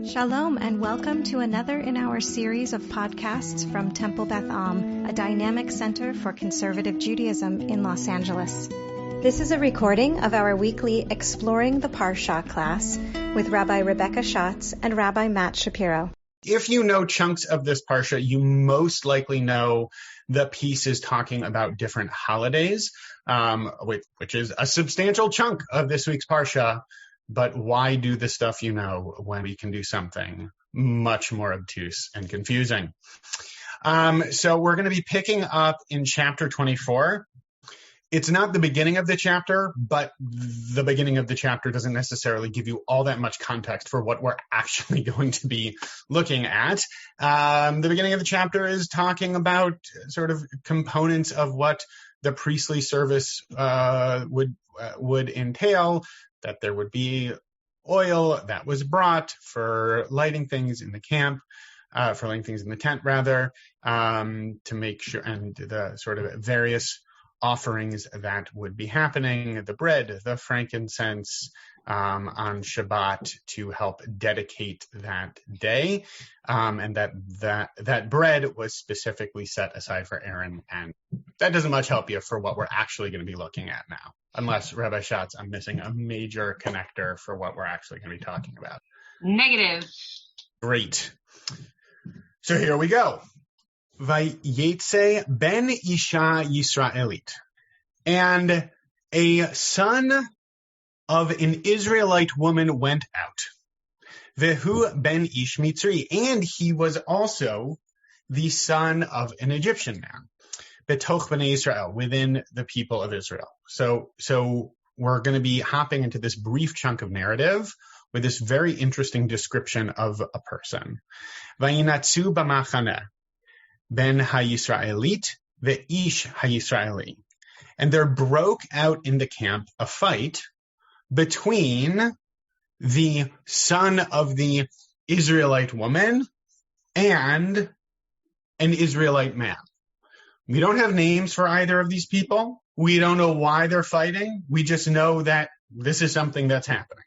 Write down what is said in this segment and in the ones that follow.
Shalom and welcome to another in our series of podcasts from Temple Beth Am, a dynamic center for conservative Judaism in Los Angeles. This is a recording of our weekly Exploring the Parasha class with Rabbi Rebecca Schatz and Rabbi Matt Shapiro. If you know chunks of this Parsha, you most likely know the piece is talking about different holidays, which is a substantial chunk of this week's Parsha. But why do the stuff you know when we can do something much more obtuse and confusing? So we're going to be picking up in chapter 24. It's not the beginning of the chapter, but the beginning of the chapter doesn't necessarily give you all that much context for what we're actually going to be looking at. The beginning of the chapter is talking about sort of components of what the priestly service would entail, that there would be oil that was brought for lighting things in the camp, for lighting things in the tent, rather, to make sure, and the sort of various offerings that would be happening, the bread, the frankincense, on Shabbat to help dedicate that day, and that bread was specifically set aside for Aaron, and that doesn't much help you for what we're actually going to be looking at now. Unless, Rabbi Schatz, I'm missing a major connector for what we're actually going to be talking about. Negative. Great. So here we go. Vayetze ben Isha Yisraelit. And a son of an Israelite woman went out. Vehu ben Ish Mitzri. And he was also the son of an Egyptian man. Betoch b'nei Israel, within the people of Israel. So we're going to be hopping into this brief chunk of narrative with this very interesting description of a person. Vayinatzu b'machaneh ben ha-Yisraelit ve'ish ha-Yisraeli. And there broke out in the camp a fight between the son of the Israelite woman and an Israelite man. We don't have names for either of these people. We don't know why they're fighting. We just know that this is something that's happening.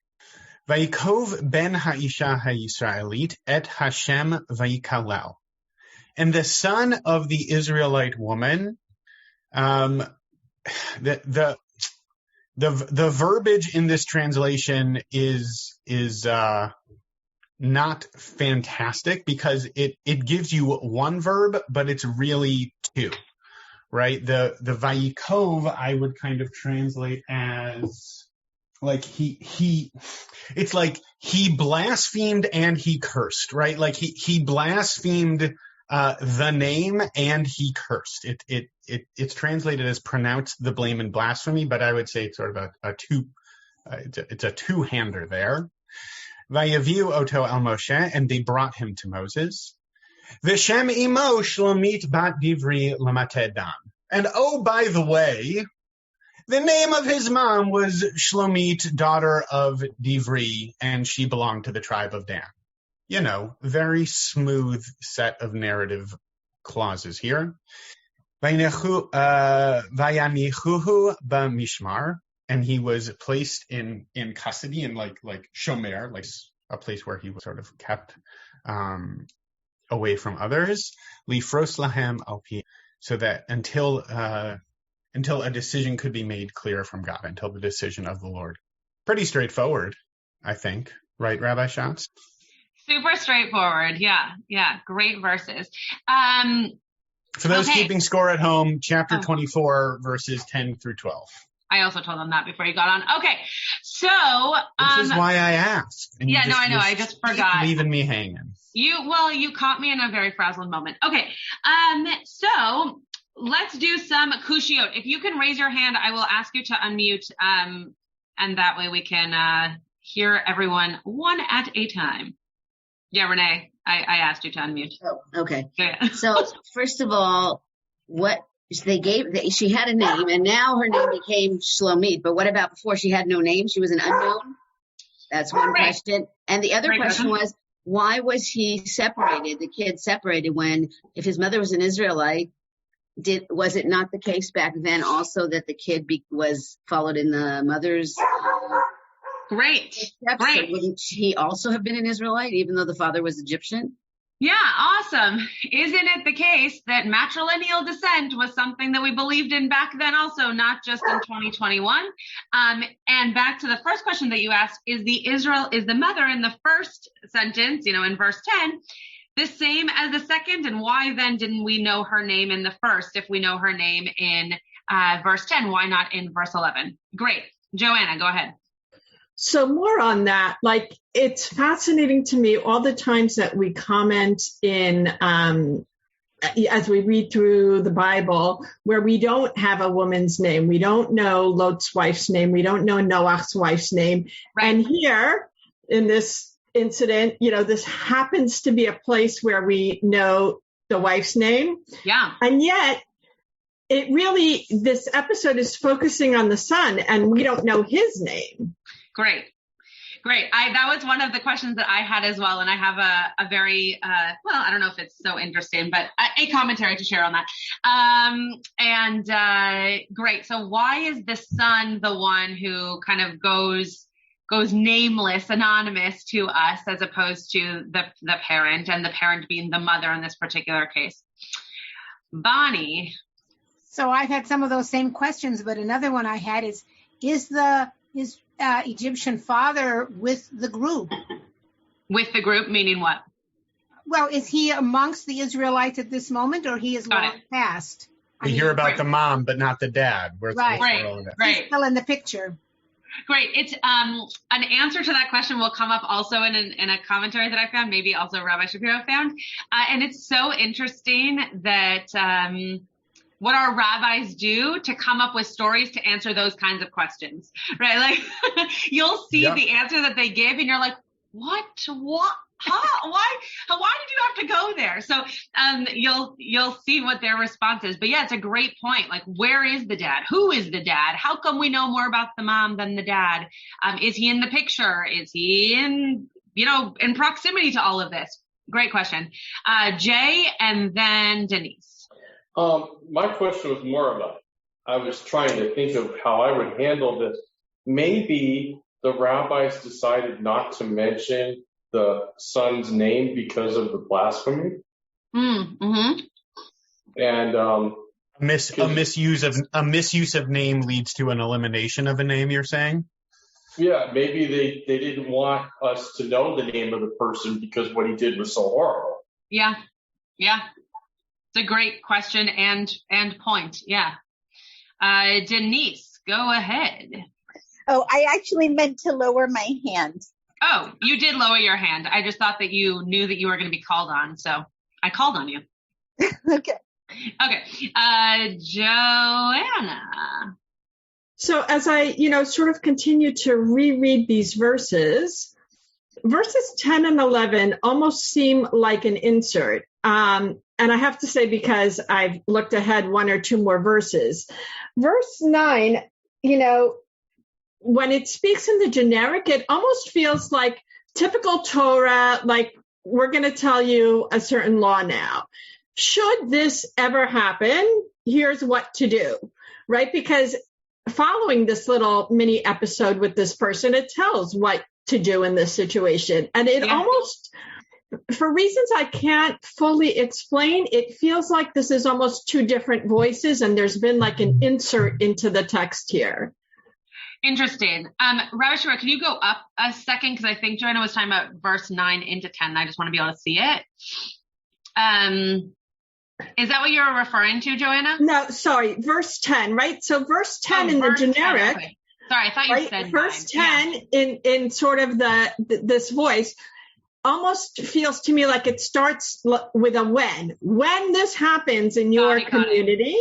Vayikov ben ha'isha ha'Yisraelit et Hashem vayikalel. And the son of the Israelite woman, the verbiage in this translation is not fantastic because it gives you one verb, but it's really two, right? The Vayikov I would kind of translate as like it's like he blasphemed and he cursed, right? Like he blasphemed the name and he cursed. It's translated as pronounced the blame and blasphemy, but I would say it's sort of it's a two-hander there. Vayaviu oto el Moshe, and they brought him to Moses. V'shem imo Shlomit bat Divri lamateh dan. And oh, by the way, the name of his mom was Shlomit, daughter of Divri, and she belonged to the tribe of Dan. You know, very smooth set of narrative clauses here. Vayanichuhu b'mishmar. And he was placed in custody in like shomer, like a place where he was sort of kept away from others. Lifros lahem alpi, so that until a decision could be made clear from God, until the decision of the Lord. Pretty straightforward, I think, right, Rabbi Schatz? Super straightforward. Yeah. Great verses. For those keeping score at home, chapter 24, verses 10 through 12. I also told them that before you got on. Okay, so this is why I asked. And I know. I just forgot. Leaving me hanging. You caught me in a very frazzled moment. Okay, so let's do some kushiot. If you can raise your hand, I will ask you to unmute, and that way we can hear everyone one at a time. Yeah, Renee, I asked you to unmute. Oh, okay. Yeah. So first of all, she had a name, and now her name became Shlomit. But what about before she had no name? She was an unknown. That's one question. And the other question was, why was he separated? The kid separated when, if his mother was an Israelite, was it not the case back then also that the kid was followed in the mother's Great. So Great. wouldn't he also have been an Israelite, even though the father was Egyptian? Yeah, awesome. Isn't it the case that matrilineal descent was something that we believed in back then also, not just in 2021? And back to the first question that you asked, is the mother in the first sentence, in verse 10, the same as the second? And why then didn't we know her name in the first if we know her name in verse 10? Why not in verse 11? Great. Joanna, go ahead. So more on that, like, it's fascinating to me all the times that we comment in, as we read through the Bible, where we don't have a woman's name. We don't know Lot's wife's name. We don't know Noah's wife's name. Right. And here in this incident, this happens to be a place where we know the wife's name. Yeah. And yet this episode is focusing on the son, and we don't know his name. Great. That was one of the questions that I had as well. And I have a very, I don't know if it's so interesting, but a commentary to share on that. Great. So why is the son the one who kind of goes nameless, anonymous to us, as opposed to the parent, and the parent being the mother in this particular case? Bonnie. So I've had some of those same questions, but another one I had is the Egyptian father with the group? With the group, meaning what? Well, is he amongst the Israelites at this moment, or he is long past? We hear about the mom, but not the dad. Right. He's still in the picture. Great. It's an answer to that question will come up also in a commentary that I found, maybe also Rabbi Shapiro found. And it's so interesting that what our rabbis do to come up with stories to answer those kinds of questions, right? Like you'll see the answer that they give and you're like, what? Huh? Why did you have to go there? So you'll see what their response is. But yeah, it's a great point. Like, where is the dad? Who is the dad? How come we know more about the mom than the dad? Is he in the picture? Is he in proximity to all of this? Great question. Jay and then Denise. My question was more about, I was trying to think of how I would handle this. Maybe the rabbis decided not to mention the son's name because of the blasphemy. Mm-hmm. And a misuse of name leads to an elimination of a name, you're saying? Yeah, maybe they didn't want us to know the name of the person because what he did was so horrible. Yeah. It's a great question and point. Yeah. Denise, go ahead. Oh, I actually meant to lower my hand. Oh, you did lower your hand. I just thought that you knew that you were going to be called on, so I called on you. Okay. Joanna. So as I, sort of continue to reread these verses 10 and 11 almost seem like an insert. And I have to say, because I've looked ahead one or two more verses. Verse 9, when it speaks in the generic, it almost feels like typical Torah, like we're going to tell you a certain law now. Should this ever happen, here's what to do, right? Because following this little mini episode with this person, it tells what to do in this situation. And it almost, for reasons I can't fully explain, it feels like this is almost two different voices, and there's been like an insert into the text here. Interesting. Rabbi Shapiro, can you go up a second? Because I think Joanna was talking about verse 9 into 10. I just want to be able to see it. Is that what you were referring to, Joanna? No, sorry. Verse 10, right? So verse 10 in the generic. 10, okay. Sorry, I thought you said verse 10 in sort of this voice almost feels to me like it starts with a when. When this happens in your community.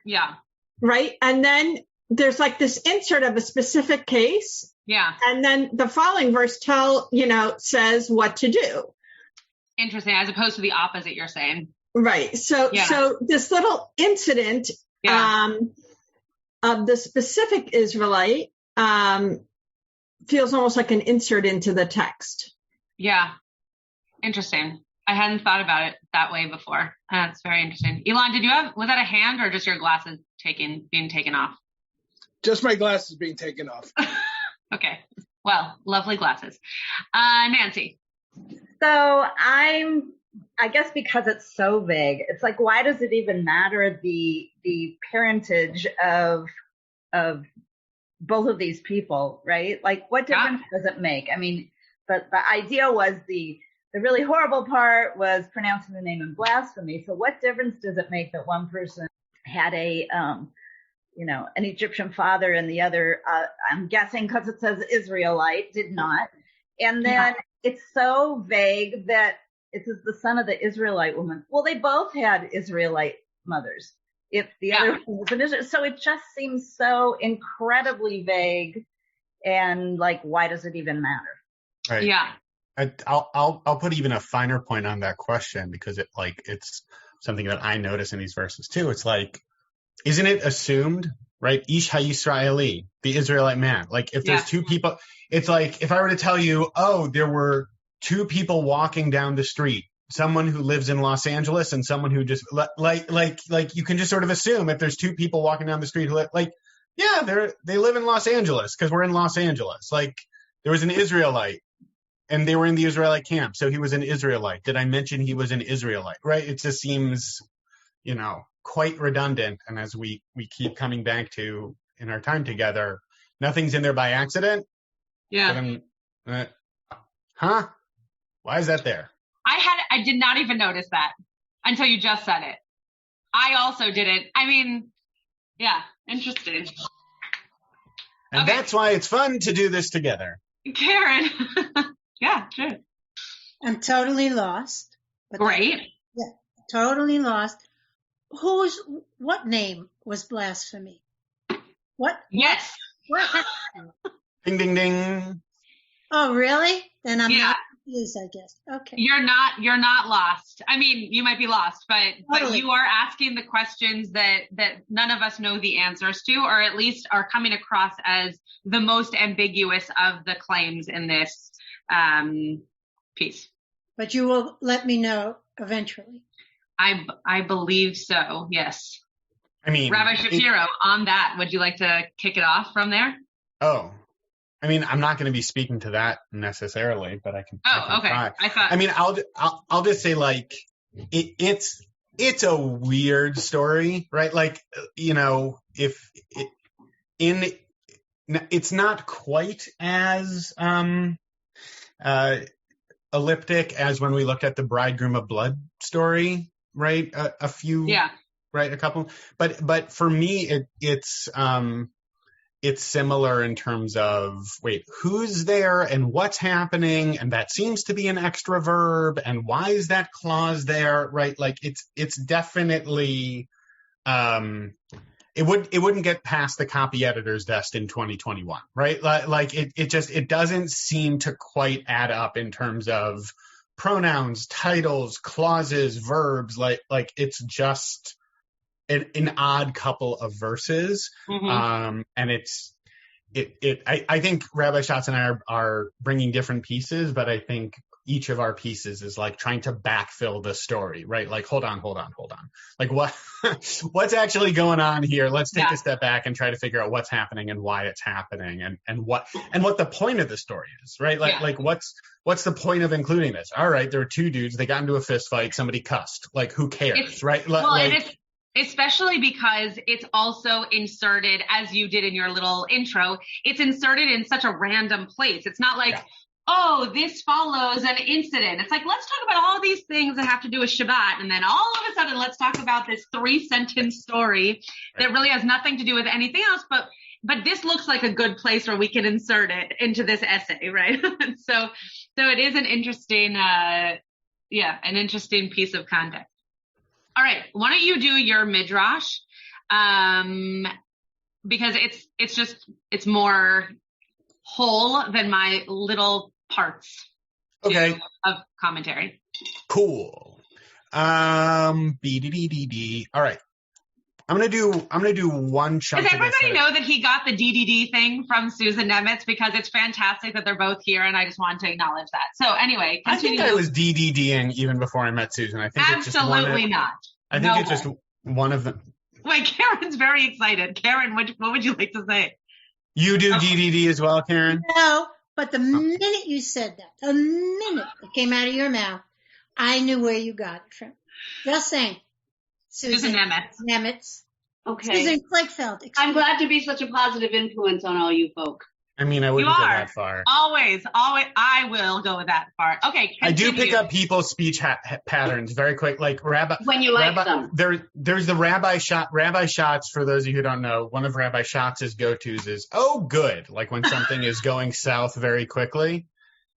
Yeah. Right? And then there's like this insert of a specific case. Yeah. And then the following verse says what to do. Interesting. As opposed to the opposite you're saying. Right. So this little incident of the specific Israelite feels almost like an insert into the text. Yeah. Interesting. I hadn't thought about it that way before. That's very interesting. Elon, was that a hand or just your glasses being taken off? Just my glasses being taken off. Okay. Well, lovely glasses. Nancy. So I guess because it's so vague, it's like, why does it even matter the parentage of both of these people, right? Like, what difference does it make? I mean, the idea was the really horrible part was pronouncing the name in blasphemy. So what difference does it make that one person had an Egyptian father and the other, I'm guessing because it says Israelite, did not. And then it's so vague that it says the son of the Israelite woman. Well, they both had Israelite mothers. If the other one was an Israel, so it just seems so incredibly vague, and like, why does it even matter? Right. Yeah. I'll put even a finer point on that question, because it's something that I notice in these verses too. It's like, isn't it assumed, right? Ish HaYisraeli, the Israelite man. Like, if there's two people, it's like if I were to tell you, oh, there were two people walking down the street, someone who lives in Los Angeles and someone who just like you can just sort of assume if there's two people walking down the street who they live in Los Angeles because we're in Los Angeles. Like, there was an Israelite and they were in the Israelite camp, so he was an Israelite. Did I mention he was an Israelite? Right? It just seems, quite redundant. And as we keep coming back to in our time together, nothing's in there by accident. Yeah. Huh? Why is that there? I did not even notice that until you just said it. I also didn't. I mean, yeah, interesting. And that's why it's fun to do this together. Karen. Yeah, sure. I'm totally lost. Great. Yeah, totally lost. What name was blasphemy? What? Yes. What happened? Ding, ding, ding. Oh, really? Then I'm not confused, I guess. Okay. You're not lost. I mean, you might be lost, but you are asking the questions that none of us know the answers to, or at least are coming across as the most ambiguous of the claims in this piece. But you will let me know eventually. I believe so, yes. I mean, Rabbi Shapiro, on that, would you like to kick it off from there? Oh, I mean, I'm not going to be speaking to that necessarily, but I can. Okay. Try. I thought. I mean, I'll just say, like, it's a weird story, right? Like, it's not quite as elliptic as when we looked at the Bridegroom of Blood story, right? A couple, but for me, it's similar in terms of, who's there and what's happening, and that seems to be an extra verb, and why is that clause there, right? Like, it's definitely, it wouldn't get past the copy editor's desk in 2021, right? Like, it doesn't seem to quite add up in terms of pronouns, titles, clauses, verbs, like it's just an odd couple of verses. Mm-hmm. And I think Rabbi Schatz and I are bringing different pieces, but I think each of our pieces is like trying to backfill the story, right? Like, hold on. Like, what's actually going on here? Let's take a step back and try to figure out what's happening and why it's happening, and what the point of the story is, right? Like what's the point of including this? All right, there were two dudes, they got into a fist fight, somebody cussed. Like, who cares, right? And it's especially because it's also inserted, as you did in your little intro, it's inserted in such a random place. It's not like, oh, this follows an incident. It's like, let's talk about all these things that have to do with Shabbat, and then all of a sudden, let's talk about this 3-sentence story that really has nothing to do with anything else, but this looks like a good place where we can insert it into this essay, right? So it is an interesting, an interesting piece of context. All right, why don't you do your midrash? Because it's more whole than my little parts of commentary. Cool. All right. I'm gonna do one chunk. Does everybody know that he got the DDD thing from Susan Nemitz? Because it's fantastic that they're both here, and I just wanted to acknowledge that. So anyway, continue. I think I was DDDing even before I met Susan. I think absolutely not. I think it's just one of them. Wait, Karen's very excited. Karen, what would you like to say? You do DDD as well, Karen? No, But the minute you said that, the minute it came out of your mouth, I knew where you got it from. Just saying. Susan Nemitz. Okay. Susan Clegfeld. I'm glad to be such a positive influence on all you folk. I mean, I wouldn't go that far. Always. I will go that far. Okay. Continue. I do pick up people's speech patterns very quick. Like Rabbi. When you like them. There's the Rabbi Schatz. For those of you who don't know, one of Rabbi Schatz's go-tos is, oh, good. Like when something is going south very quickly.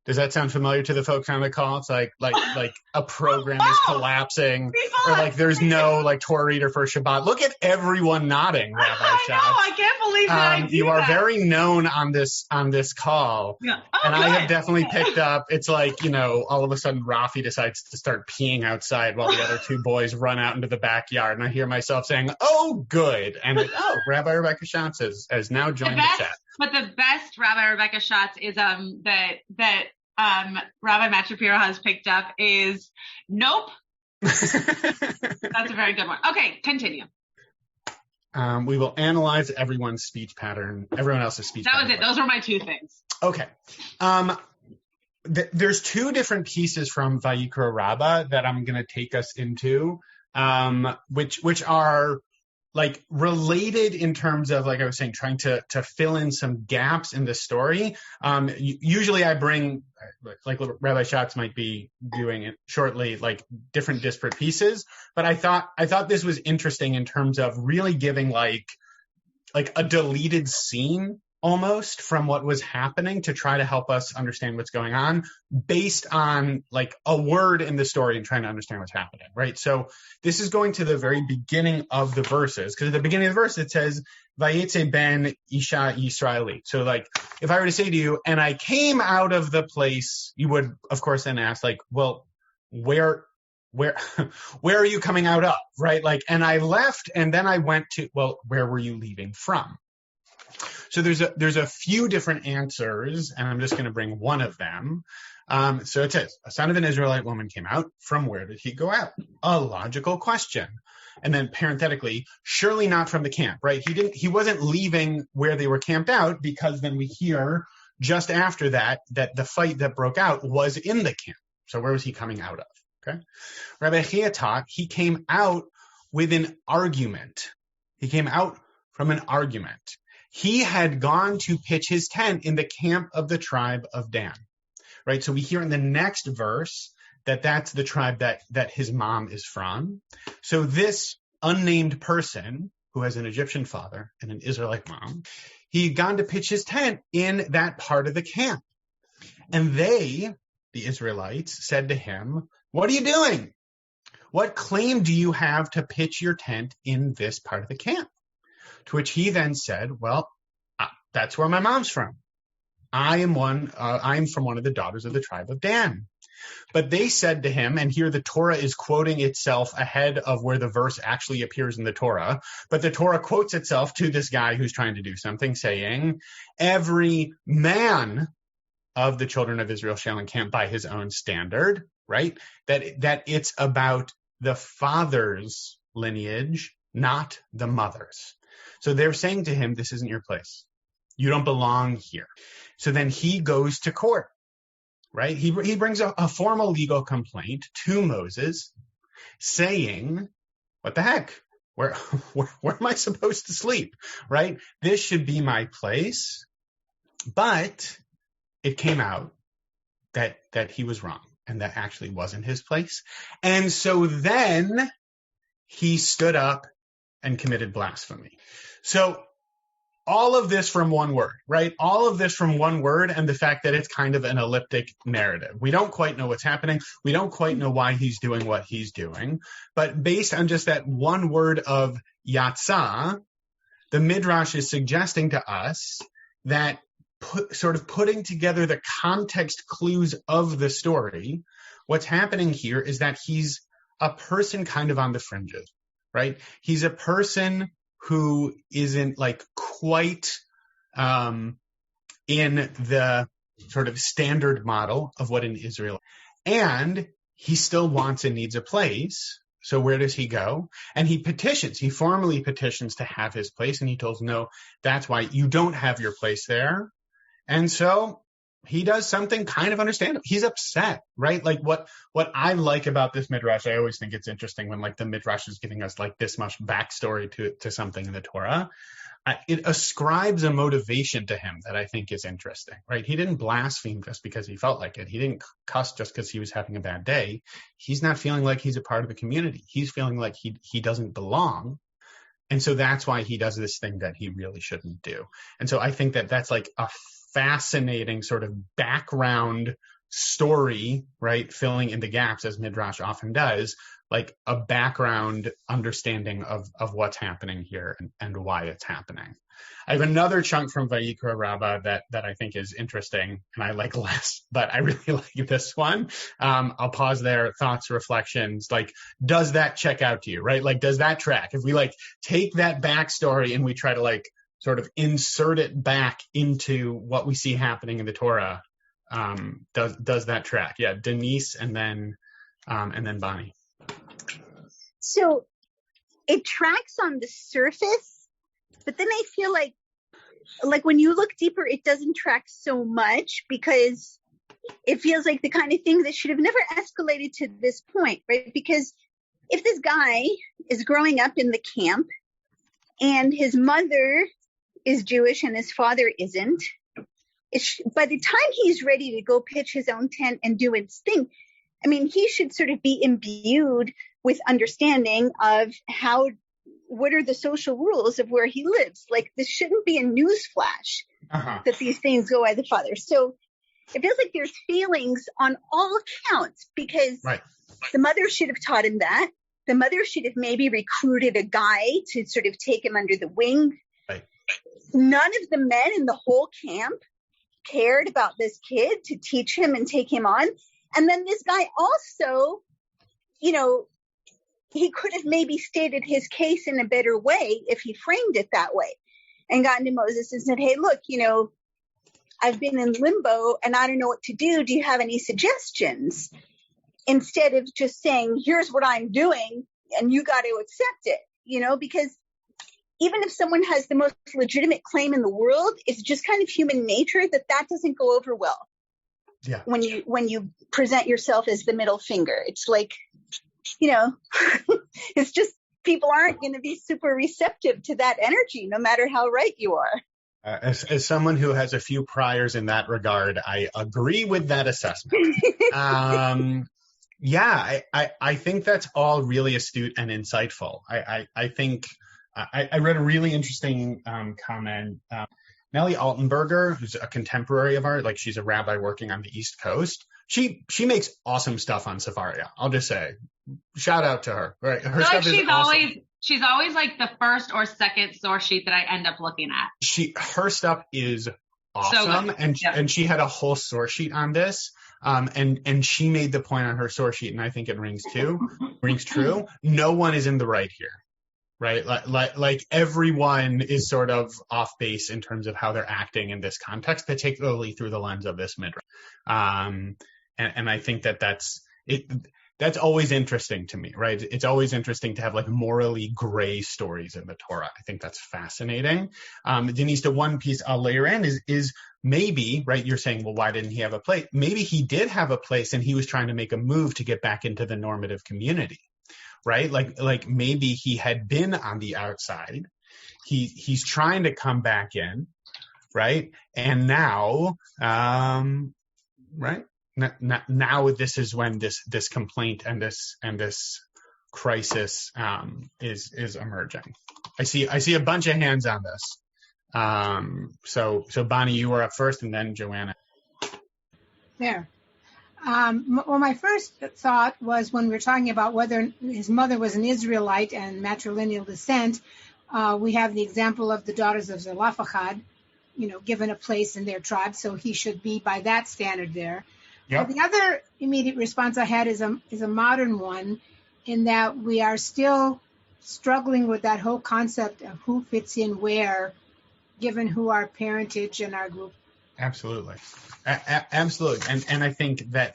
Does that sound familiar to the folks on the call? It's like a program is collapsing, or like there's no like Torah reader for Shabbat. Look at everyone nodding, Rabbi Schatz. I know, I can't believe that you are very known on this call. Yeah. And I have definitely picked up, it's like, all of a sudden Rafi decides to start peeing outside while the other two boys run out into the backyard. And I hear myself saying, oh, good. And Rabbi Rebecca Schatz has now joined the chat. But the best Rabbi Rebecca Schatz is that Rabbi Matt Shapiro has picked up is nope. That's a very good one. Okay, continue. We will analyze everyone else's speech pattern. That was it. Those were my two things. Okay. There's two different pieces from Vayikra Rabbah that I'm going to take us into, which are like related in terms of, like I was saying, trying to fill in some gaps in the story. Usually I bring, like Rabbi Schatz might be doing it shortly, like different disparate pieces. But I thought this was interesting in terms of really giving like a deleted scene almost from what was happening to try to help us understand what's going on based on like a word in the story and trying to understand what's happening, right? So this is going to the very beginning of the verses, because at the beginning of the verse it says, Vayetze ben Isha Yisraeli. So like, if I were to say to you, and I came out of the place, you would of course then ask like, well, where are you coming out of, right? Like, and I left and then I went to, well, where were you leaving from? So there's a few different answers, and I'm just going to bring one of them. So it says, a son of an Israelite woman came out. From where did he go out? A logical question. And then parenthetically, surely not from the camp, right? He wasn't leaving where they were camped out, because then we hear just after that the fight that broke out was in the camp. So where was he coming out of? Okay. Rabbi Chia taught he came out with an argument. He came out from an argument. He had gone to pitch his tent in the camp of the tribe of Dan, right? So we hear in the next verse that that's the tribe that his mom is from. So this unnamed person who has an Egyptian father and an Israelite mom, he had gone to pitch his tent in that part of the camp. And they, the Israelites, said to him, what are you doing? What claim do you have to pitch your tent in this part of the camp? To which he then said, well, that's where my mom's from. I am from one of the daughters of the tribe of Dan. But they said to him, and here the Torah is quoting itself ahead of where the verse actually appears in the Torah, but the Torah quotes itself to this guy who's trying to do something, saying, every man of the children of Israel shall encamp by his own standard, right? That it's about the father's lineage, not the mother's. So they're saying to him, this isn't your place. You don't belong here. So then he goes to court, right? He brings a formal legal complaint to Moses saying, what the heck? Where am I supposed to sleep, right? This should be my place. But it came out that he was wrong and that actually wasn't his place. And so then he stood up and committed blasphemy. So all of this from one word, right? All of this from one word, and the fact that it's kind of an elliptic narrative. We don't quite know what's happening. We don't quite know why he's doing what he's doing. But based on just that one word of yatzah, the Midrash is suggesting to us that sort of putting together the context clues of the story, what's happening here is that he's a person kind of on the fringes, right? He's a person who isn't like quite in the sort of standard model of what an Israel, and he still wants and needs a place. So where does he go? And he formally petitions to have his place, and he tells, no, that's why you don't have your place there. And so he does something kind of understandable. He's upset, right? Like what I like about this midrash, I always think it's interesting when like the midrash is giving us like this much backstory to something in the Torah. It ascribes a motivation to him that I think is interesting, right? He didn't blaspheme just because he felt like it. He didn't cuss just because he was having a bad day. He's not feeling like he's a part of the community. He's feeling like he doesn't belong. And so that's why he does this thing that he really shouldn't do. And so I think that that's like a fascinating sort of background story, right? Filling in the gaps as Midrash often does, like a background understanding of what's happening here and why it's happening. I have another chunk from Vayikra Rabbah that I think is interesting and I like less, but I really like this one. I'll pause there. Thoughts, reflections, like, does that check out to you, right? Like, does that track? If we like take that backstory and we try to like sort of insert it back into what we see happening in the Torah, does that track? Yeah, Denise and then Bonnie. So it tracks on the surface, but then I feel like when you look deeper, it doesn't track so much because it feels like the kind of thing that should have never escalated to this point, right? Because if this guy is growing up in the camp and his mother is Jewish and his father isn't, by the time he's ready to go pitch his own tent and do his thing, I mean, he should sort of be imbued with understanding of what are the social rules of where he lives. Like, this shouldn't be a news flash that these things go by the father. So it feels like there's feelings on all accounts because the mother should have taught him that. The mother should have maybe recruited a guy to sort of take him under the wing. None of the men in the whole camp cared about this kid to teach him and take him on. And then this guy also, you know, he could have maybe stated his case in a better way if he framed it that way and gotten to Moses and said, hey, look, you know, I've been in limbo and I don't know what to do. Do you have any suggestions? Instead of just saying, here's what I'm doing and you got to accept it, you know, because even if someone has the most legitimate claim in the world, it's just kind of human nature that doesn't go over well. Yeah. When you present yourself as the middle finger, it's like, you know, it's just people aren't going to be super receptive to that energy, no matter how right you are. As someone who has a few priors in that regard, I agree with that assessment. Yeah, I think that's all really astute and insightful. I think I read a really interesting comment. Nellie Altenberger, who's a contemporary of ours, like she's a rabbi working on the East Coast. She makes awesome stuff on Sefaria. I'll just say, shout out to her. Right, her stuff is awesome. She's always like the first or second source sheet that I end up looking at. Her stuff is awesome, so and she had a whole source sheet on this. And she made the point on her source sheet, and I think it rings true. No one is in the right here. Right? Like everyone is sort of off base in terms of how they're acting in this context, particularly through the lens of this midrash. And I think that's always interesting to me, right? It's always interesting to have like morally gray stories in the Torah. I think that's fascinating. Denise, the one piece I'll layer in is maybe, right, you're saying, well, why didn't he have a place? Maybe he did have a place and he was trying to make a move to get back into the normative community. Right? Like maybe he had been on the outside. He's trying to come back in, right? And now, right? Now this is when this complaint and this crisis is emerging. I see a bunch of hands on this. So Bonnie, you were up first, and then Joanna. There. Well, my first thought was when we were talking about whether his mother was an Israelite and matrilineal descent, we have the example of the daughters of Zelophehad, you know, given a place in their tribe, so he should be by that standard there. Yep. But the other immediate response I had is a modern one, in that we are still struggling with that whole concept of who fits in where, given who our parentage and our group. Absolutely. Absolutely. And I think that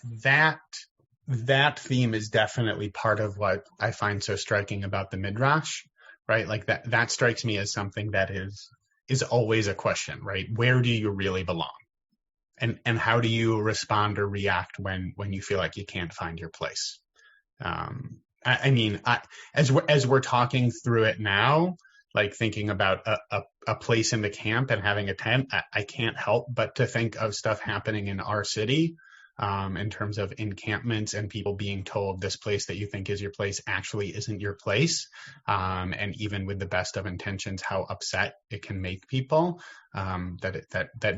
theme is definitely part of what I find so striking about the Midrash, right? Like that strikes me as something that is always a question, right? Where do you really belong? and how do you respond or react when you feel like you can't find your place? As we're talking through it now, like thinking about a place in the camp and having a tent, I can't help but to think of stuff happening in our city in terms of encampments and people being told this place that you think is your place actually isn't your place. And even with the best of intentions, how upset it can make people, that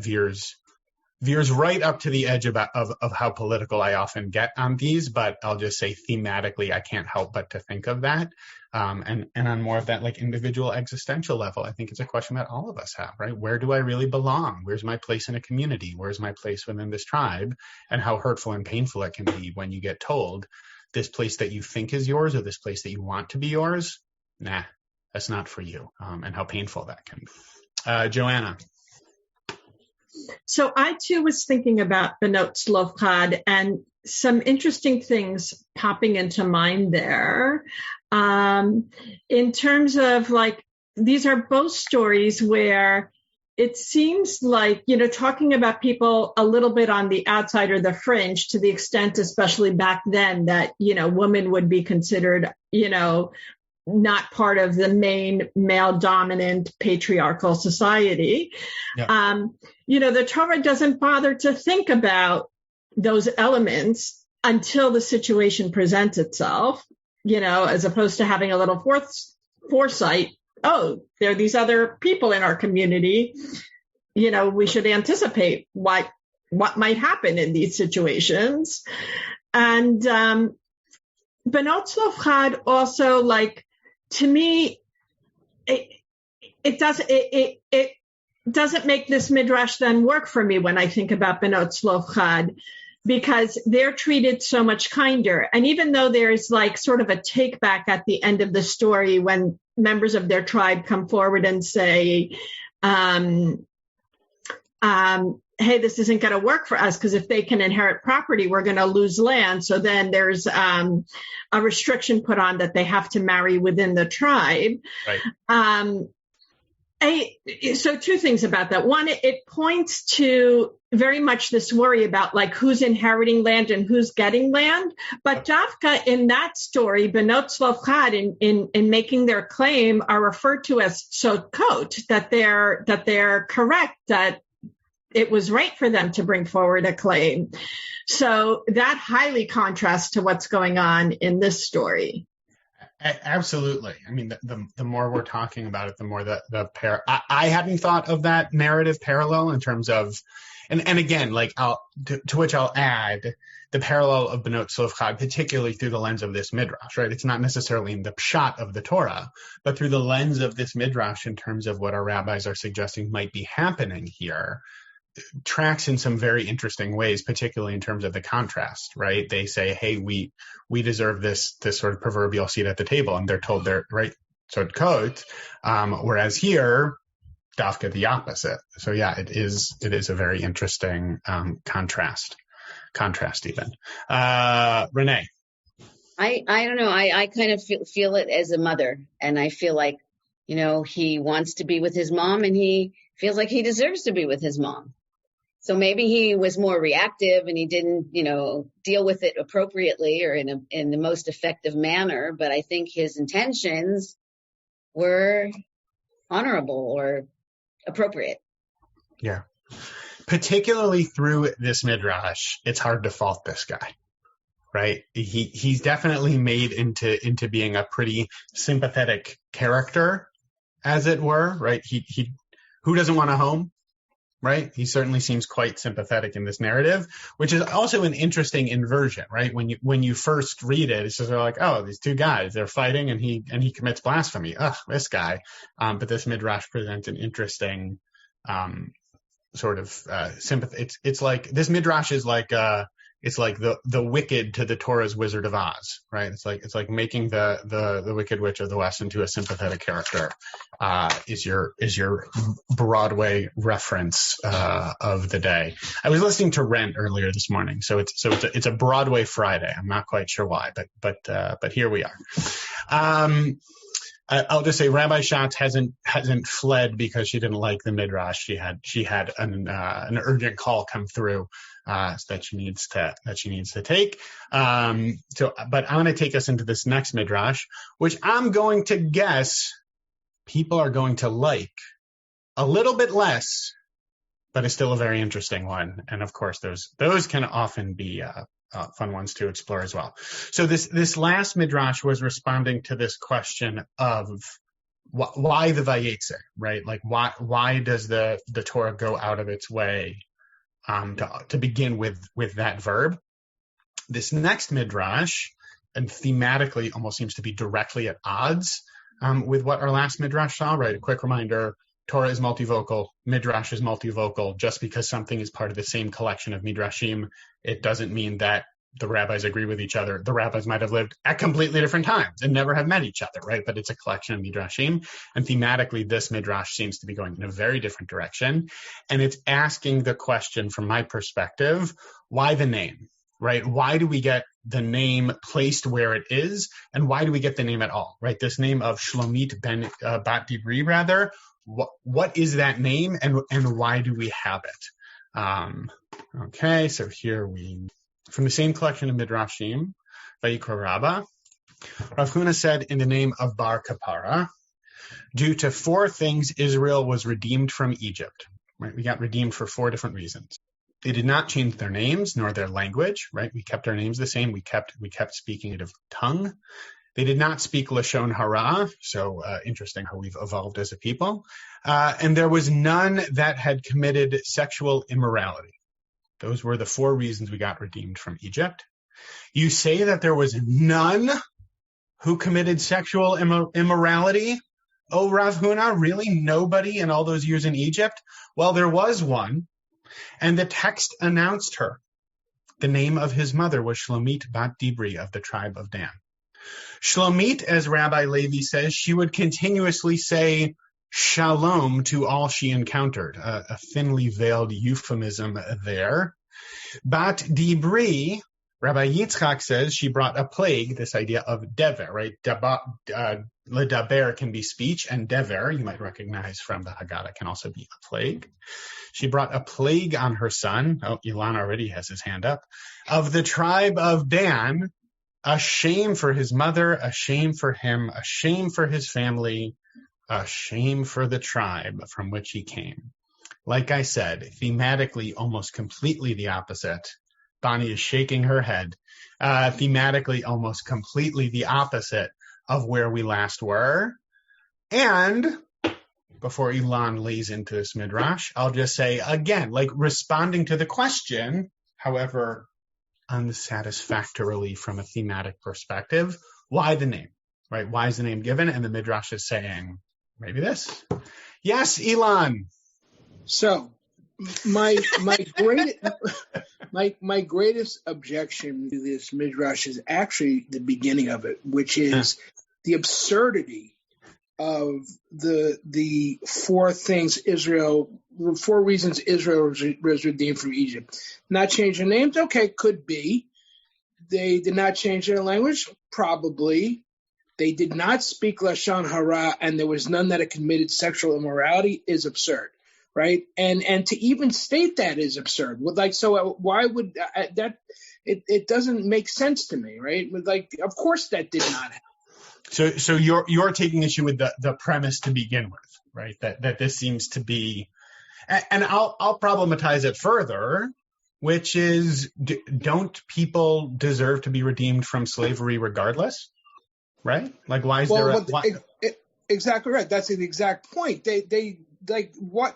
veers right up to the edge of how political I often get on these, but I'll just say thematically, I can't help but to think of that. And on more of that like individual existential level, I think it's a question that all of us have, right? Where do I really belong? Where's my place in a community? Where's my place within this tribe? And how hurtful and painful it can be when you get told this place that you think is yours or this place that you want to be yours, nah, that's not for you. And how painful that can be. Joanna. So I too was thinking about Benot Tzlofchad and some interesting things popping into mind there. In terms of like, these are both stories where it seems like, talking about people a little bit on the outside or the fringe, to the extent, especially back then, that, women would be considered, not part of the main male dominant patriarchal society. Yeah. The Torah doesn't bother to think about those elements until the situation presents itself, as opposed to having a little foresight. Oh, there are these other people in our community. We should anticipate what might happen in these situations. And Benot Tzlofchad also, like, to me, it doesn't make this midrash then work for me when I think about Benot Tzlofchad, because they're treated so much kinder. And even though there's like sort of a take back at the end of the story when members of their tribe come forward and say, hey, this isn't going to work for us because if they can inherit property, we're going to lose land. So then there's a restriction put on that they have to marry within the tribe. Right. So two things about that. One, it points to very much this worry about like who's inheriting land and who's getting land. But Dafka in that story, Benot Tzlofchad in making their claim are referred to as sodkot, that they're correct, that it was right for them to bring forward a claim. So that highly contrasts to what's going on in this story. Absolutely. I mean, the more we're talking about it, the more I hadn't thought of that narrative parallel in terms of, and again, like to which I'll add the parallel of Benot Tzlofchad, particularly through the lens of this midrash, right? It's not necessarily in the pshat of the Torah, but through the lens of this midrash in terms of what our rabbis are suggesting might be happening here. Tracks in some very interesting ways, particularly in terms of the contrast, right? They say, hey, we deserve this sort of proverbial seat at the table, and they're told they're right, sodkot, whereas here, dafka the opposite. So yeah, it is a very interesting contrast even. Renee. I don't know. I kind of feel it as a mother, and I feel like, he wants to be with his mom, and he feels like he deserves to be with his mom. So maybe he was more reactive and he didn't, deal with it appropriately or in the most effective manner. But I think his intentions were honorable or appropriate. Yeah. Particularly through this midrash, it's hard to fault this guy, right? He's definitely made into being a pretty sympathetic character, as it were, right? He who doesn't want a home? Right? He certainly seems quite sympathetic in this narrative, which is also an interesting inversion, right? When you first read it, it's just like, oh, these two guys, they're fighting and he commits blasphemy. Ugh, this guy. But this midrash presents an interesting sort of sympathy. It's like this midrash is like it's like the wicked to the Torah's Wizard of Oz, right? It's like making the Wicked Witch of the West into a sympathetic character. Is your Broadway reference of the day? I was listening to Rent earlier this morning, so it's a Broadway Friday. I'm not quite sure why, but here we are. I'll just say Rabbi Schatz hasn't fled because she didn't like the midrash. She had an urgent call come through that she needs to take. But I'm going to take us into this next midrash, which I'm going to guess people are going to like a little bit less, but it's still a very interesting one. And of course, those can often be fun ones to explore as well. So this last midrash was responding to this question of why the Vayetzer, right? Like why does the Torah go out of its way to begin with that verb? This next midrash, and thematically almost seems to be directly at odds with what our last midrash saw, right? A quick reminder. Torah is multivocal, Midrash is multivocal. Just because something is part of the same collection of Midrashim, it doesn't mean that the rabbis agree with each other. The rabbis might have lived at completely different times and never have met each other, right? But it's a collection of Midrashim. And thematically, this Midrash seems to be going in a very different direction. And it's asking the question, from my perspective, why the name, right? Why do we get the name placed where it is? And why do we get the name at all, right? This name of Shlomit Bat Dibri, rather, what is that name and why do we have it? Okay, so here from the same collection of Midrashim, Vayikra Rabbah, Rav Huna said, in the name of Bar Kapara, due to 4 things, Israel was redeemed from Egypt. Right? We got redeemed for 4 different reasons. They did not change their names nor their language, right? We kept our names the same. We kept speaking native tongue. They did not speak Lashon Hara, so interesting how we've evolved as a people. And there was none that had committed sexual immorality. Those were the 4 reasons we got redeemed from Egypt. You say that there was none who committed sexual immorality? Oh, Rav Huna, really? Nobody in all those years in Egypt? Well, there was one, and the text announced her. The name of his mother was Shlomit Bat Dibri of the tribe of Dan. Shlomit, as Rabbi Levi says, she would continuously say shalom to all she encountered, a thinly veiled euphemism there. Bat Dibri, Rabbi Yitzchak says she brought a plague, this idea of dever, right? Ledaber can be speech, and dever, you might recognize from the Haggadah, can also be a plague. She brought a plague on her son. Oh, Ilan already has his hand up. Of the tribe of Dan, a shame for his mother, a shame for him, a shame for his family, a shame for the tribe from which he came. Like I said, thematically, almost completely the opposite. Bonnie is shaking her head. Thematically, almost completely the opposite of where we last were. And before Ilan lays into this midrash, I'll just say again, like responding to the question, however unsatisfactorily from a thematic perspective, why the name, right? Why is the name given? And the midrash is saying, maybe this. Yes, Ilan. So my greatest objection to this midrash is actually the beginning of it, which is the absurdity of the 4 reasons Israel was redeemed from Egypt. Not change their names? Okay, could be. They did not change their language? Probably. They did not speak Lashon Hara, and there was none that had committed sexual immorality is absurd, right? And to even state that is absurd. Why would that? It doesn't make sense to me, right? Of course that did not happen. So you're taking issue with the premise to begin with, right? That this seems to be, and I'll problematize it further, which is, don't people deserve to be redeemed from slavery regardless? Right? Like, why is there exactly right. That's the exact point. They what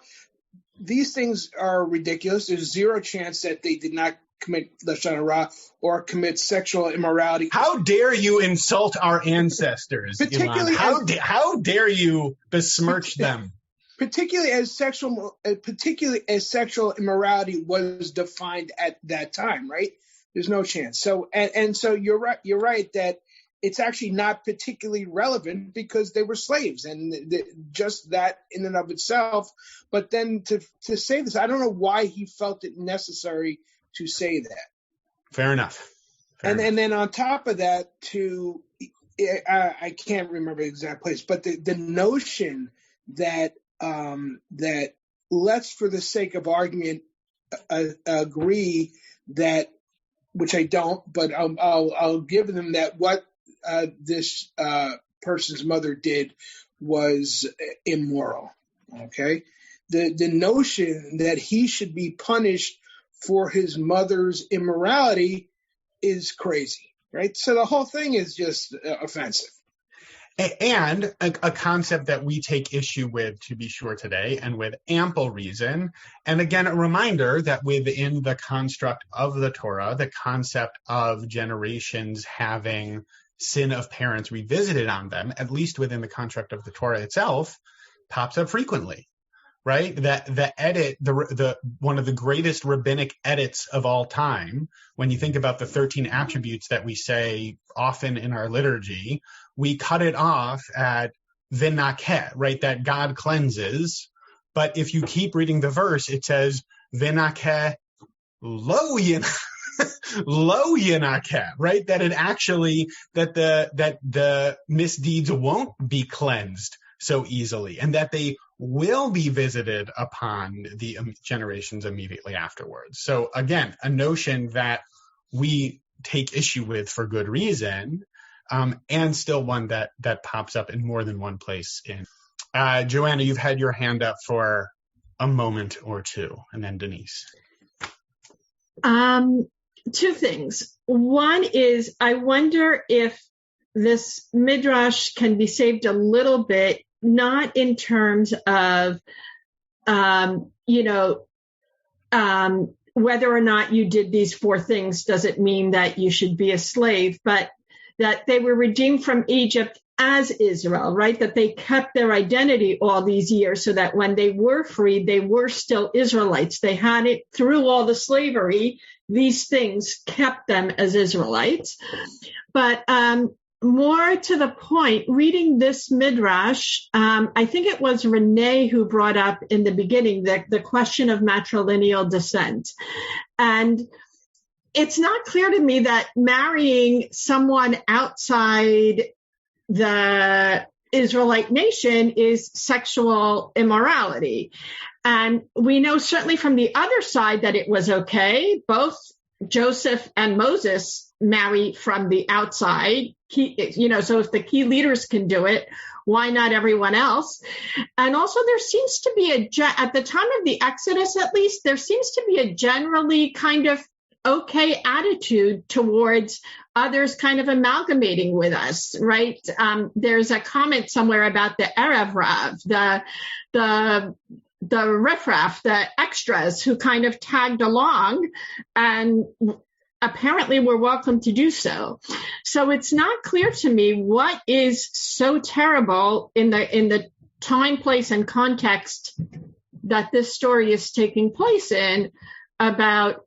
these things are ridiculous. There's 0 chance that they did not commit Lashon Hara or commit sexual immorality. How dare you insult our ancestors? Particularly, how dare you besmirch them? Particularly as sexual immorality was defined at that time, right? There's no chance. So and so you're right that it's actually not particularly relevant because they were slaves, and just that in and of itself. But then to say this, I don't know why he felt it necessary to say that. Fair enough. And then on top of that, I can't remember the exact place, but the notion that that let's, for the sake of argument, agree that, which I don't, but I'll give them that what this person's mother did was immoral. Okay, the notion that he should be punished for his mother's immorality is crazy, right? So the whole thing is just offensive. And a concept that we take issue with, to be sure, today, and with ample reason. And again, a reminder that within the construct of the Torah, the concept of generations having sin of parents revisited on them, at least within the construct of the Torah itself, pops up frequently, right? That the edit, the one of the greatest rabbinic edits of all time, when you think about the 13 attributes that we say often in our liturgy, we cut it off at v'nakeh, right? That God cleanses. But if you keep reading the verse, it says v'nakeh lo yinakeh, right? That it actually, that the misdeeds won't be cleansed so easily, and that they will be visited upon the generations immediately afterwards. So again, a notion that we take issue with for good reason, and still one that pops up in more than one place. Joanna, you've had your hand up for a moment or two, and then Denise. Two things. One is, I wonder if this midrash can be saved a little bit, not in terms of, whether or not you did these 4 things doesn't mean that you should be a slave, but that they were redeemed from Egypt as Israel, right? That they kept their identity all these years so that when they were freed, they were still Israelites. They had it through all the slavery. These things kept them as Israelites. But more to the point, reading this midrash, I think it was Renee who brought up in the beginning the question of matrilineal descent. And it's not clear to me that marrying someone outside the Israelite nation is sexual immorality. And we know certainly from the other side that it was okay. Both Joseph and Moses marry from the outside. So if the key leaders can do it, why not everyone else? And also there seems to be at the time of the Exodus, at least, there seems to be a generally kind of okay attitude towards others kind of amalgamating with us, right? There's a comment somewhere about the Erev Rav, the riffraff, the extras who kind of tagged along and apparently were welcome to do so. So it's not clear to me what is so terrible in the time, place, and context that this story is taking place in about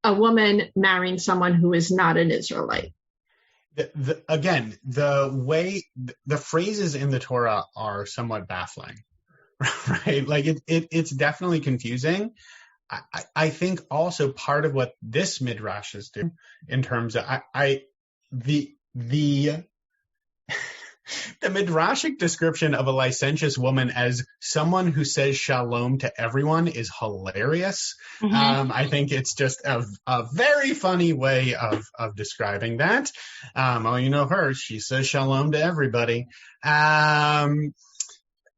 a woman marrying someone who is not an Israelite. Again, the phrases in the Torah are somewhat baffling, right? Like it's definitely confusing. I think also part of what this midrash is doing in terms of the midrashic description of a licentious woman as someone who says shalom to everyone is hilarious. Mm-hmm. I think it's just a very funny way of describing that. You know her, she says shalom to everybody.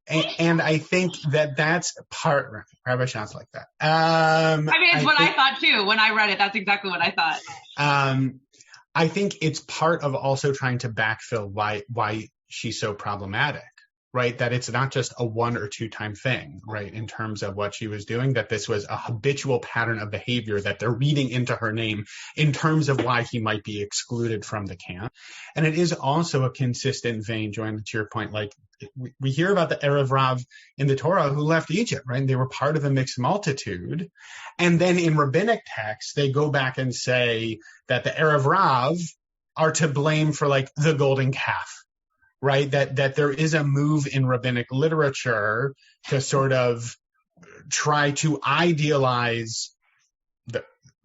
And I think that's part, Rabbi Schatz like that. It's what I thought too. When I read it, that's exactly what I thought. I think it's part of also trying to backfill why she's so problematic, right? That it's not just a 1 or 2 time thing, right? In terms of what she was doing, that this was a habitual pattern of behavior that they're reading into her name in terms of why he might be excluded from the camp. And it is also a consistent vein, Joanna, to your point, like we hear about the Erev Rav in the Torah who left Egypt, right? And they were part of a mixed multitude. And then in rabbinic texts, they go back and say that the Erev Rav are to blame for like the golden calf, right? That there is a move in rabbinic literature to sort of try to idealize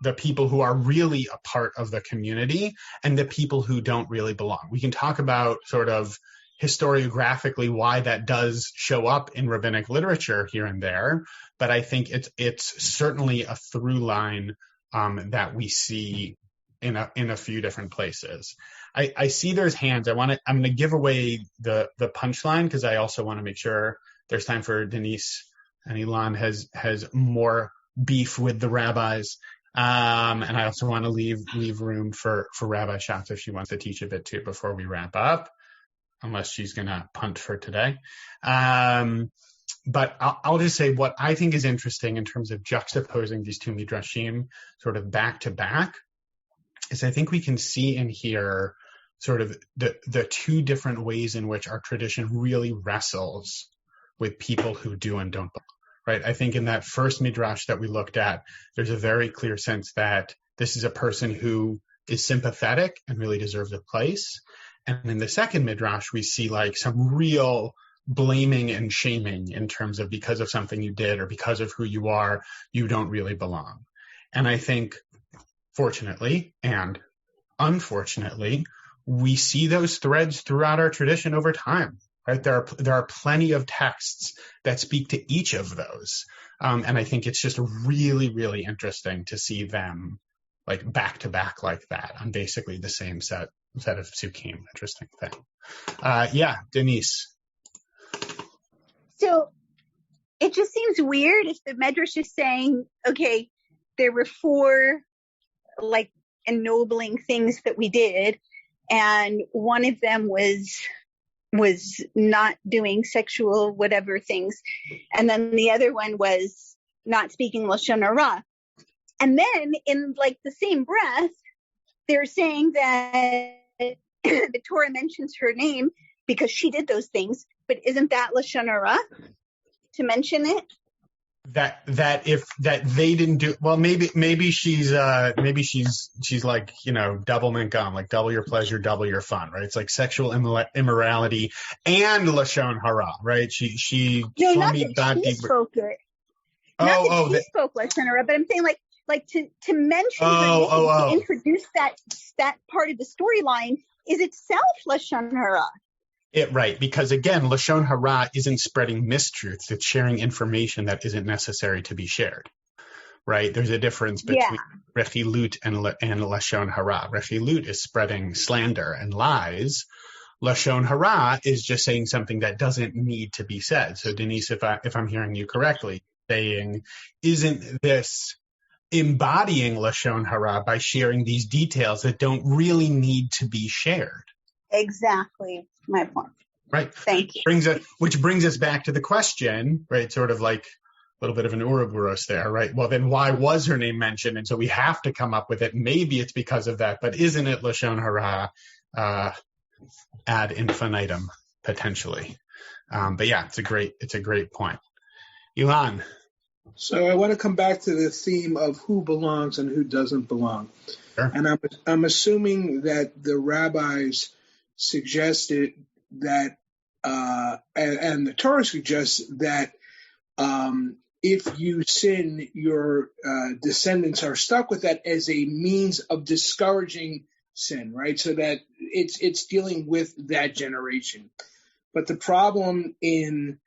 the people who are really a part of the community and the people who don't really belong. We can talk about sort of historiographically why that does show up in rabbinic literature here and there, but I think it's certainly a through line that we see in a few different places. I see there's hands. I'm going to give away the punchline because I also want to make sure there's time for Denise, and Ilan has more beef with the rabbis. And I also want to leave room for Rabbi Schatz if she wants to teach a bit too before we wrap up, unless she's going to punt for today. But I'll just say what I think is interesting in terms of juxtaposing these two midrashim sort of back to back is I think we can see in here sort of the two different ways in which our tradition really wrestles with people who do and don't belong. Right. I think in that first midrash that we looked at, there's a very clear sense that this is a person who is sympathetic and really deserves a place. And in the second midrash, we see like some real blaming and shaming in terms of because of something you did or because of who you are, you don't really belong. And I think, fortunately and unfortunately, we see those threads throughout our tradition over time. Right, there are plenty of texts that speak to each of those, and I think it's just really, really interesting to see them like back to back like that on basically the same set of psukim. Interesting thing. Yeah, Denise. So it just seems weird if the Medrash is saying, okay, there were 4 like ennobling things that we did, and one of them was not doing sexual whatever things, and then the other one was not speaking Lashon Hara. And then in like the same breath, they're saying that the Torah mentions her name because she did those things, but isn't that Lashon Hara to mention it? That they didn't do well. Maybe she's like, you know, double minkam, like double your pleasure, double your fun, right? It's like sexual immorality and Lashon Hara, right? She no, not that she spoke it. Not that she spoke Lashon Hara, but I'm saying like to mention to introduce that part of the storyline is itself Lashon Hara. Right, because again, Lashon Hara isn't spreading mistruths, it's sharing information that isn't necessary to be shared, right? There's a difference between rechilut and Lashon Hara. Rechilut is spreading slander and lies. Lashon Hara is just saying something that doesn't need to be said. So Denise, if I'm hearing you correctly, saying, isn't this embodying Lashon Hara by sharing these details that don't really need to be shared? Exactly my point. Right. Thank you. Which brings us back to the question, right? Sort of like a little bit of an Ouroboros there, right? Well, then why was her name mentioned? And so we have to come up with it. Maybe it's because of that, but isn't it Lashon Hara ad infinitum potentially? But yeah, it's a great point. Ilan. So I want to come back to the theme of who belongs and who doesn't belong. Sure. And I'm assuming that the rabbis suggested that, and the Torah suggests that if you sin, your descendants are stuck with that as a means of discouraging sin, right? So that it's dealing with that generation. But the problem in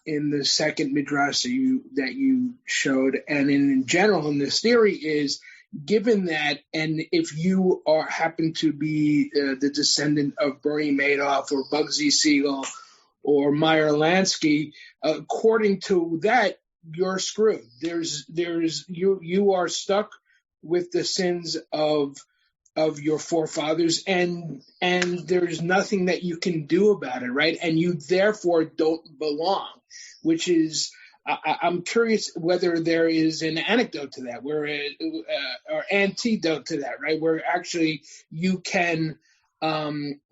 the second midrash that you showed, and in general in this theory, is given that, and if you happen to be the descendant of Bernie Madoff or Bugsy Siegel or Meyer Lansky, according to that, you're screwed. You are stuck with the sins of your forefathers, and there's nothing that you can do about it, right? And you therefore don't belong, which is, I'm curious whether there is an anecdote to that, or antidote to that, right? Where actually you can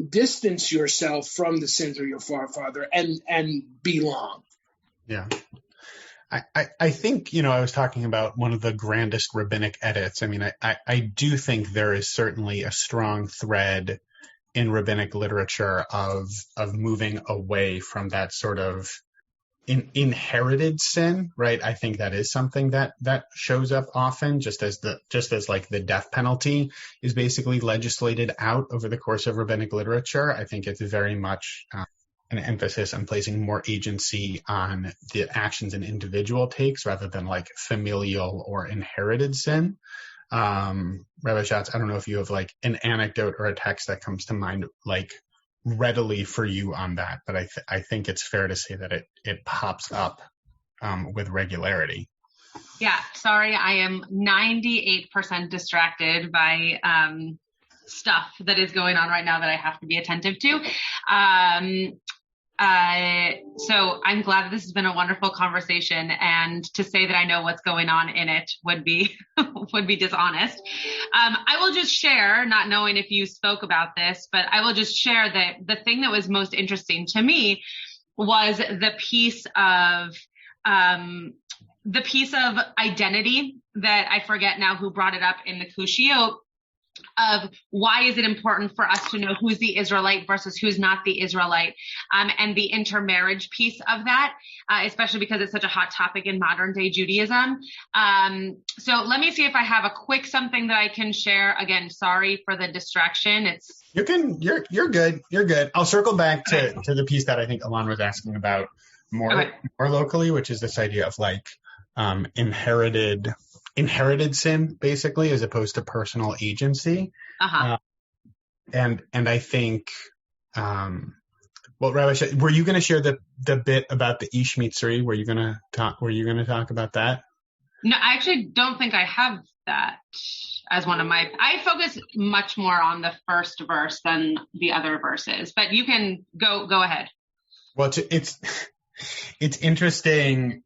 distance yourself from the sins of your forefather and belong. Yeah. I think, I was talking about one of the grandest rabbinic edits. I mean, I do think there is certainly a strong thread in rabbinic literature of moving away from that sort of inherited sin, right? I think that is something that shows up often, just as like the death penalty is basically legislated out over the course of rabbinic literature. I think it's very much an emphasis on placing more agency on the actions an individual takes rather than like familial or inherited sin. Rabbi Schatz, I don't know if you have like an anecdote or a text that comes to mind like readily for you on that, but I think it's fair to say that it pops up with regularity. Yeah, sorry, I am 98% distracted by stuff that is going on right now that I have to be attentive to. So I'm glad that this has been a wonderful conversation, and to say that I know what's going on in it would be dishonest. I will just share, not knowing if you spoke about this, but I will just share that the thing that was most interesting to me was the piece of identity that I forget now who brought it up in the Kushiyot, of why is it important for us to know who's the Israelite versus who's not the Israelite, and the intermarriage piece of that, especially because it's such a hot topic in modern day Judaism. So let me see if I have a quick something that I can share. Again, sorry for the distraction. You're good. You're good. I'll circle back to the piece that I think Alon was asking about more locally, which is this idea of like inherited sin, basically, as opposed to personal agency. And I think, well, Rabbi, were you going to share the bit about the Ish Mitzri? Were you going to talk about that? No, I actually don't think I have that as one of my. I focus much more on the first verse than the other verses, but you can go ahead. Well, it's interesting.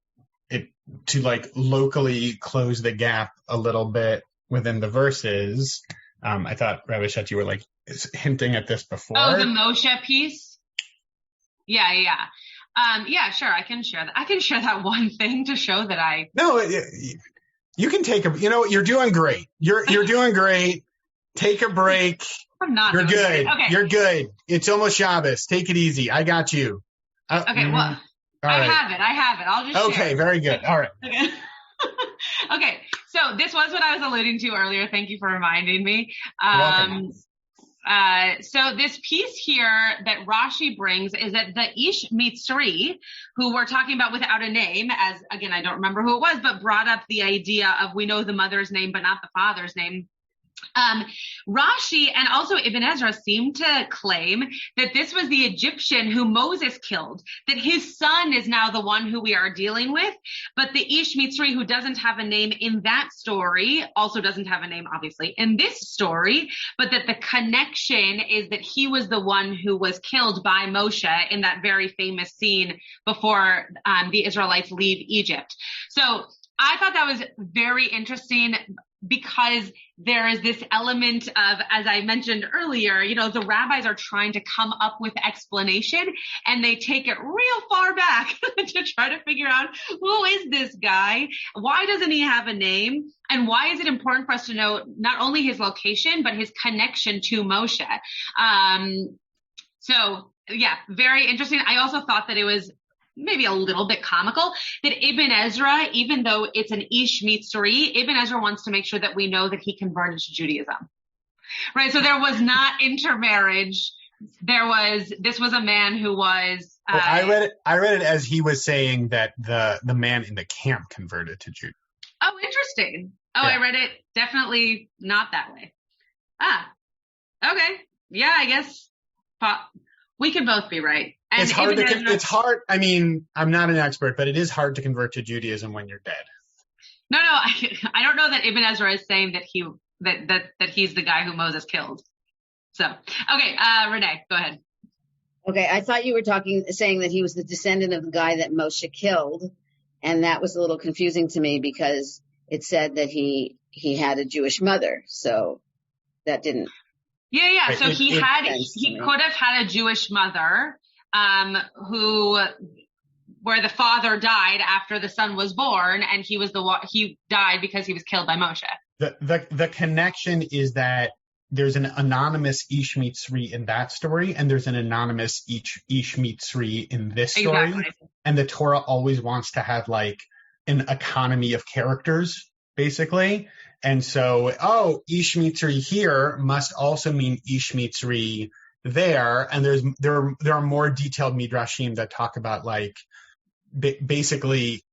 To like locally close the gap a little bit within the verses. I thought, Rabbi Schatz, you were like hinting at this before. Oh, the Moshe piece? Yeah. Yeah, sure. I can share that. I can share that one thing to show that I. No, you can take you're doing great. You're doing great. Take a break. I'm not. You're good. Great. Okay. You're good. It's almost Shabbos. Take it easy. I got you. Okay, well. I have it. I'll just share. Okay, very good. All right. Okay. Okay, so this was what I was alluding to earlier. Thank you for reminding me. So this piece here that Rashi brings is that the Ish Mitzri, who we're talking about without a name, as again, I don't remember who it was, but brought up the idea of we know the mother's name, but not the father's name. Rashi and also Ibn Ezra seem to claim that this was the Egyptian who Moses killed, that his son is now the one who we are dealing with, but the Ish Mitzri, who doesn't have a name in that story, also doesn't have a name, obviously, in this story, but that the connection is that he was the one who was killed by Moshe in that very famous scene before the Israelites leave Egypt. So I thought that was very interesting, because there is this element of, as I mentioned earlier, the rabbis are trying to come up with explanation, and they take it real far back to try to figure out who is this guy? Why doesn't he have a name? And why is it important for us to know not only his location, but his connection to Moshe? So yeah, very interesting. I also thought that it was maybe a little bit comical that Ibn Ezra, even though it's an Ish Mitzri, Ibn Ezra wants to make sure that we know that he converted to Judaism, right? So there was not intermarriage. This was a man who was. Well, I read it as he was saying that the man in the camp converted to Judaism. Oh, interesting. Oh, yeah. I read it definitely not that way. Okay. Yeah, I guess we can both be right. And it's hard. I mean, I'm not an expert, but it is hard to convert to Judaism when you're dead. No, I don't know that Ibn Ezra is saying that he's the guy who Moses killed. So, okay, Renee, go ahead. Okay, I thought you were saying that he was the descendant of the guy that Moshe killed, and that was a little confusing to me because it said that he had a Jewish mother, so that didn't. Yeah. So he could have had a Jewish mother. Where the father died after the son was born, and he died because he was killed by Moshe. The connection is that there's an anonymous Ish Mitzri in that story, and there's an anonymous Ish Mitzri in this story. Exactly. and the Torah always wants to have like an economy of characters, basically. And so, Ish Mitzri here must also mean Ish Mitzri there. And there are more detailed midrashim that talk about like basically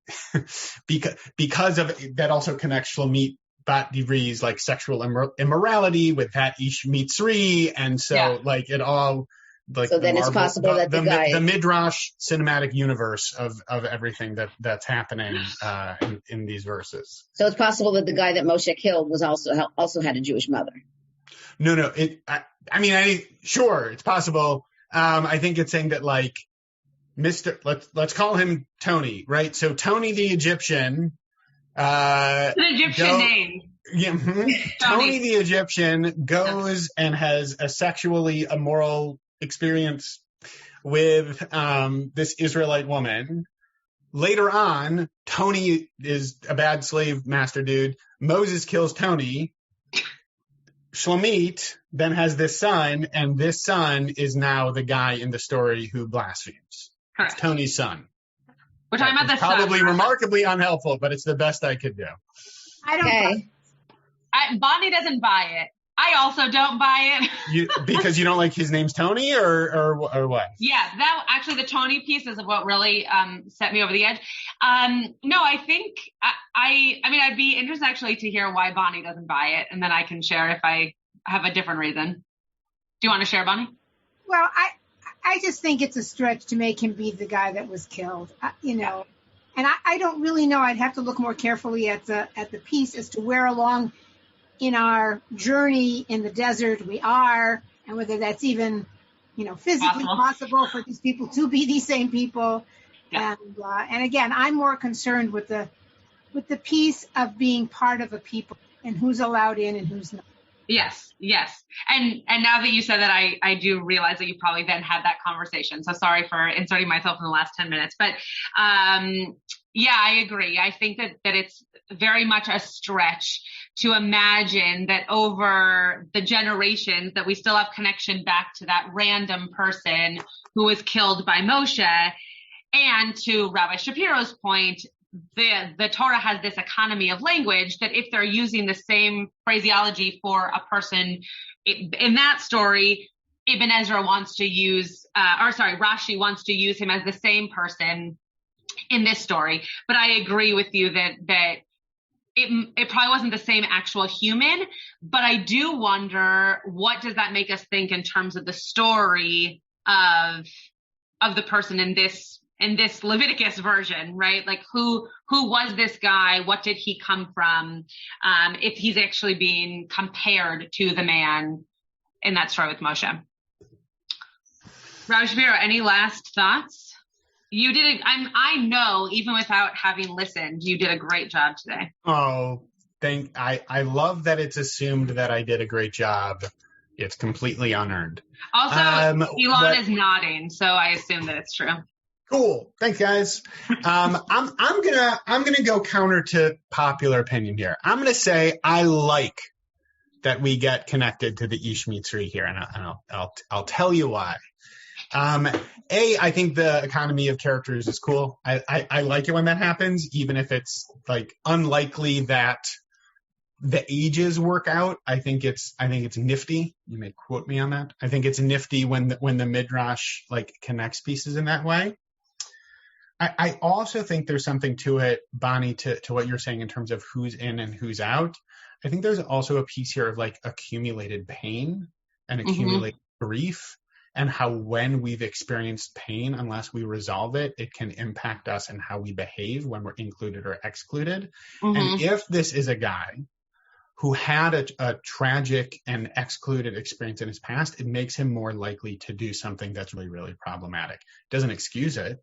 because of that also connects Shlomit Bat Divri's like sexual immorality with that Ish Mitzri, and so like it all like so then it's possible that the midrash cinematic universe of everything that's happening in these verses. So it's possible that the guy that Moshe killed was also had a Jewish mother. No. Sure, it's possible. I think it's saying that like let's call him Tony, right? So Tony the Egyptian. An Egyptian name. Yeah, Tony the Egyptian goes and has a sexually immoral experience with this Israelite woman. Later on, Tony is a bad slave master dude. Moses kills Tony. Shlomit then has this son, and this son is now the guy in the story who blasphemes. Correct. It's Tony's son. We're talking about the son. Probably remarkably unhelpful, but it's the best I could do. I don't. Bonnie doesn't buy it. I also don't buy it. Because you don't like his name's Tony, or what? Yeah, that actually the Tony piece is what really set me over the edge. No, I think I'd be interested actually to hear why Bonnie doesn't buy it, and then I can share if I have a different reason. Do you want to share, Bonnie? Well, I just think it's a stretch to make him be the guy that was killed, and I don't really know. I'd have to look more carefully at the piece as to where along in our journey in the desert we are, and whether that's even, physically possible for these people to be these same people. Yeah. And again, I'm more concerned with the piece of being part of a people and who's allowed in and who's not. Yes. And now that you said that, I do realize that you probably then had that conversation. So sorry for inserting myself in the last 10 minutes. But yeah, I agree. I think that it's very much a stretch to imagine that over the generations that we still have connection back to that random person who was killed by Moshe. And to Rabbi Shapiro's point, the Torah has this economy of language that if they're using the same phraseology for a person in that story, Ibn Ezra wants to use, Rashi wants to use him as the same person in this story. But I agree with you that it probably wasn't the same actual human, but I do wonder, what does that make us think in terms of the story of the person in this Leviticus version, right? Like who was this guy? What did he come from? If he's actually being compared to the man in that story with Moshe. Rabbi Shapiro, any last thoughts? You did I know, even without having listened, you did a great job today. Oh, I love that it's assumed that I did a great job. It's completely unearned. Also, Elon is nodding, so I assume that it's true. Cool. Thanks, guys. I'm gonna go counter to popular opinion here. I'm gonna say I like that we get connected to the Ish Mitzri here, and I'll tell you why. I think the economy of characters is cool. I like it when that happens, even if it's like unlikely that the ages work out. I think it's nifty. You may quote me on that. I think it's nifty when the midrash like connects pieces in that way. I also think there's something to it, Bonnie, to what you're saying in terms of who's in and who's out. I think there's also a piece here of like accumulated pain and accumulated grief, and how when we've experienced pain, unless we resolve it, it can impact us and how we behave when we're included or excluded. And if this is a guy who had a tragic and excluded experience in his past, it makes him more likely to do something that's really, really problematic. Doesn't excuse it.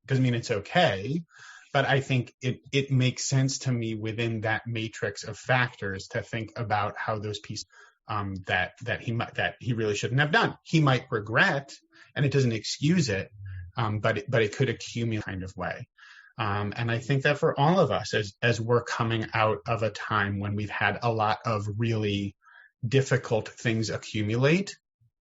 Doesn't mean it's okay, but I think it makes sense to me within that matrix of factors to think about how those pieces that he really shouldn't have done. He might regret, and it doesn't excuse it, but it could accumulate kind of way. And I think that for all of us, as we're coming out of a time when we've had a lot of really difficult things accumulate,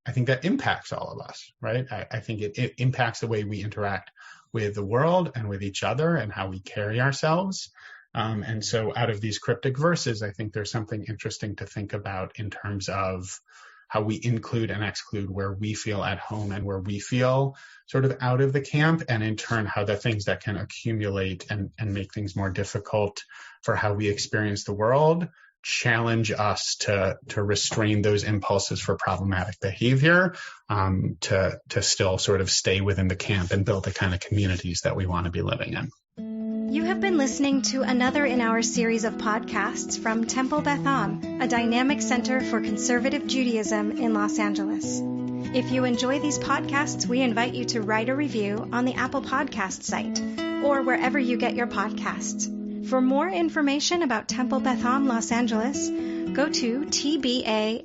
I think that impacts all of us, right? I think it impacts the way we interact with the world and with each other and how we carry ourselves. And so out of these cryptic verses, I think there's something interesting to think about in terms of how we include and exclude, where we feel at home and where we feel sort of out of the camp, and in turn, how the things that can accumulate and make things more difficult for how we experience the world challenge us to restrain those impulses for problematic behavior, to still sort of stay within the camp and build the kind of communities that we want to be living in. You have been listening to another in our series of podcasts from Temple Beth Am, a dynamic center for conservative Judaism in Los Angeles. If you enjoy these podcasts, we invite you to write a review on the Apple Podcast site or wherever you get your podcasts. For more information about Temple Beth Am Los Angeles, go to tbala.org.